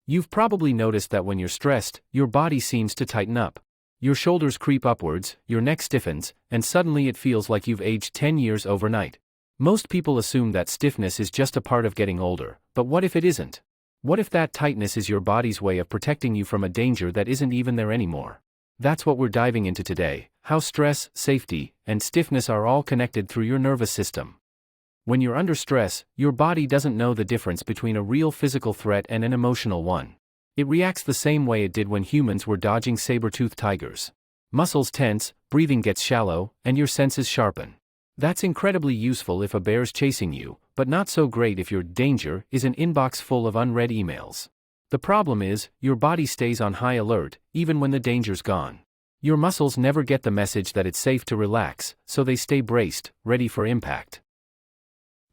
You've probably noticed that when you're stressed, your body seems to tighten up. Your shoulders creep upwards, your neck stiffens, and suddenly it feels like you've aged 10 years overnight. Most people assume that stiffness is just a part of getting older, but what if it isn't? What if that tightness is your body's way of protecting you from a danger that isn't even there anymore? That's what we're diving into today: how stress, safety, and stiffness are all connected through your nervous system. When you're under stress, your body doesn't know the difference between a real physical threat and an emotional one. It reacts the same way it did when humans were dodging saber-toothed tigers. Muscles tense, breathing gets shallow, and your senses sharpen. That's incredibly useful if a bear's chasing you, but not so great if your danger is an inbox full of unread emails. The problem is, your body stays on high alert, even when the danger's gone. Your muscles never get the message that it's safe to relax, so they stay braced, ready for impact.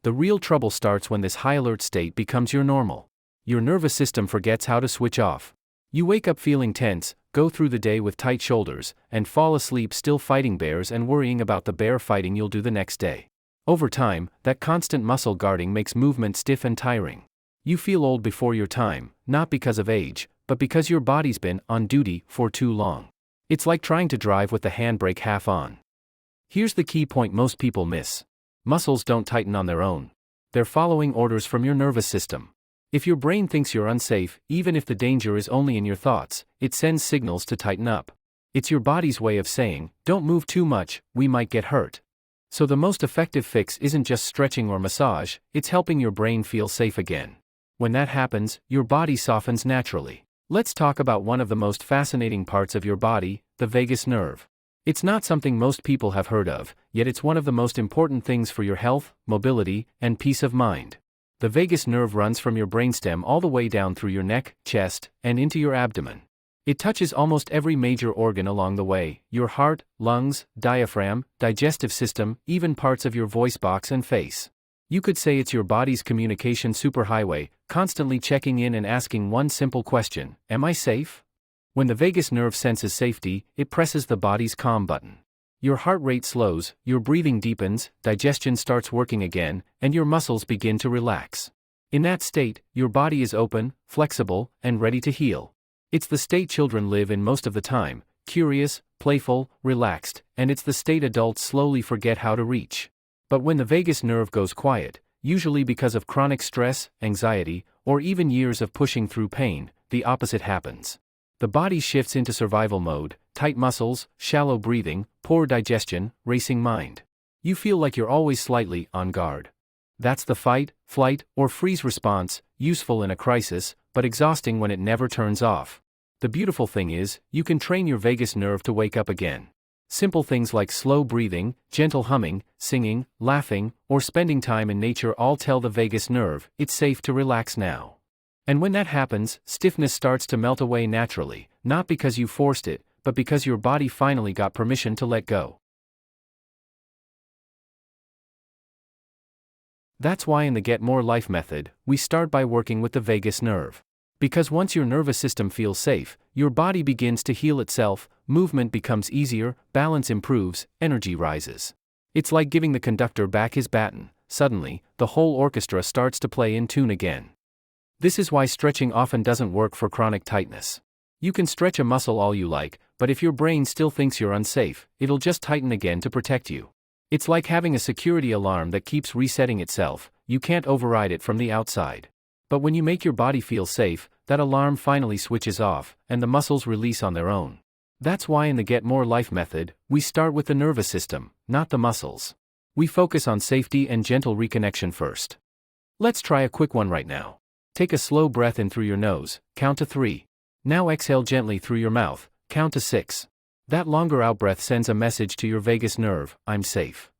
The real trouble starts when this high alert state becomes your normal. Your nervous system forgets how to switch off. You wake up feeling tense, go through the day with tight shoulders, and fall asleep still fighting bears and worrying about the bear fighting you'll do the next day. Over time, that constant muscle guarding makes movement stiff and tiring. You feel old before your time, not because of age, but because your body's been on duty for too long. It's like trying to drive with the handbrake half on. Here's the key point most people miss. Muscles don't tighten on their own. They're following orders from your nervous system. If your brain thinks you're unsafe, even if the danger is only in your thoughts, it sends signals to tighten up. It's your body's way of saying, don't move too much, we might get hurt. So the most effective fix isn't just stretching or massage, it's helping your brain feel safe again. When that happens, your body softens naturally. Let's talk about one of the most fascinating parts of your body, the vagus nerve. It's not something most people have heard of, yet it's one of the most important things for your health, mobility, and peace of mind. The vagus nerve runs from your brainstem all the way down through your neck, chest, and into your abdomen. It touches almost every major organ along the way: your heart, lungs, diaphragm, digestive system, even parts of your voice box and face. You could say it's your body's communication superhighway, constantly checking in and asking one simple question: am I safe? When the vagus nerve senses safety, it presses the body's calm button. Your heart rate slows, your breathing deepens, digestion starts working again, and your muscles begin to relax. In that state, your body is open, flexible, and ready to heal. It's the state children live in most of the time: curious, playful, relaxed, and it's the state adults slowly forget how to reach. But when the vagus nerve goes quiet, usually because of chronic stress, anxiety, or even years of pushing through pain, the opposite happens. The body shifts into survival mode: tight muscles, shallow breathing, poor digestion, racing mind. You feel like you're always slightly on guard. That's the fight, flight, or freeze response, useful in a crisis, but exhausting when it never turns off. The beautiful thing is, you can train your vagus nerve to wake up again. Simple things like slow breathing, gentle humming, singing, laughing, or spending time in nature all tell the vagus nerve it's safe to relax now. And when that happens, stiffness starts to melt away naturally, not because you forced it, but because your body finally got permission to let go. That's why in the Get More Life method, we start by working with the vagus nerve. Because once your nervous system feels safe, your body begins to heal itself, movement becomes easier, balance improves, energy rises. It's like giving the conductor back his baton. Suddenly, the whole orchestra starts to play in tune again. This is why stretching often doesn't work for chronic tightness. You can stretch a muscle all you like, but if your brain still thinks you're unsafe, it'll just tighten again to protect you. It's like having a security alarm that keeps resetting itself. You can't override it from the outside. But when you make your body feel safe, that alarm finally switches off, and the muscles release on their own. That's why in the Get More Life method, we start with the nervous system, not the muscles. We focus on safety and gentle reconnection first. Let's try a quick one right now. Take a slow breath in through your nose, count to 3. Now exhale gently through your mouth, count to 6. That longer out-breath sends a message to your vagus nerve: I'm safe.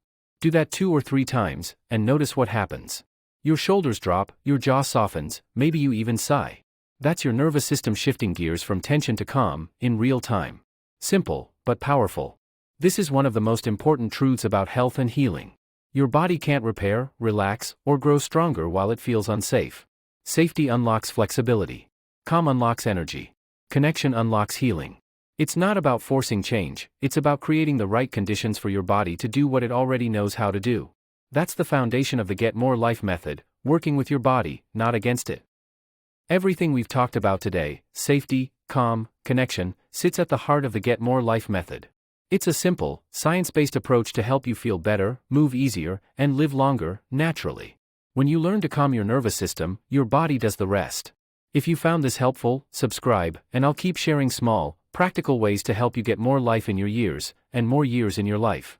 Do that 2 or 3 times, and notice what happens. Your shoulders drop, your jaw softens, maybe you even sigh. That's your nervous system shifting gears from tension to calm, in real time. Simple, but powerful. This is one of the most important truths about health and healing. Your body can't repair, relax, or grow stronger while it feels unsafe. Safety unlocks flexibility. Calm unlocks energy. Connection unlocks healing. It's not about forcing change, it's about creating the right conditions for your body to do what it already knows how to do. That's the foundation of the Get More Life method: working with your body, not against it. Everything we've talked about today, safety, calm, connection, sits at the heart of the Get More Life method. It's a simple, science-based approach to help you feel better, move easier, and live longer, naturally. When you learn to calm your nervous system, your body does the rest. If you found this helpful, subscribe, and I'll keep sharing small, practical ways to help you get more life in your years, and more years in your life.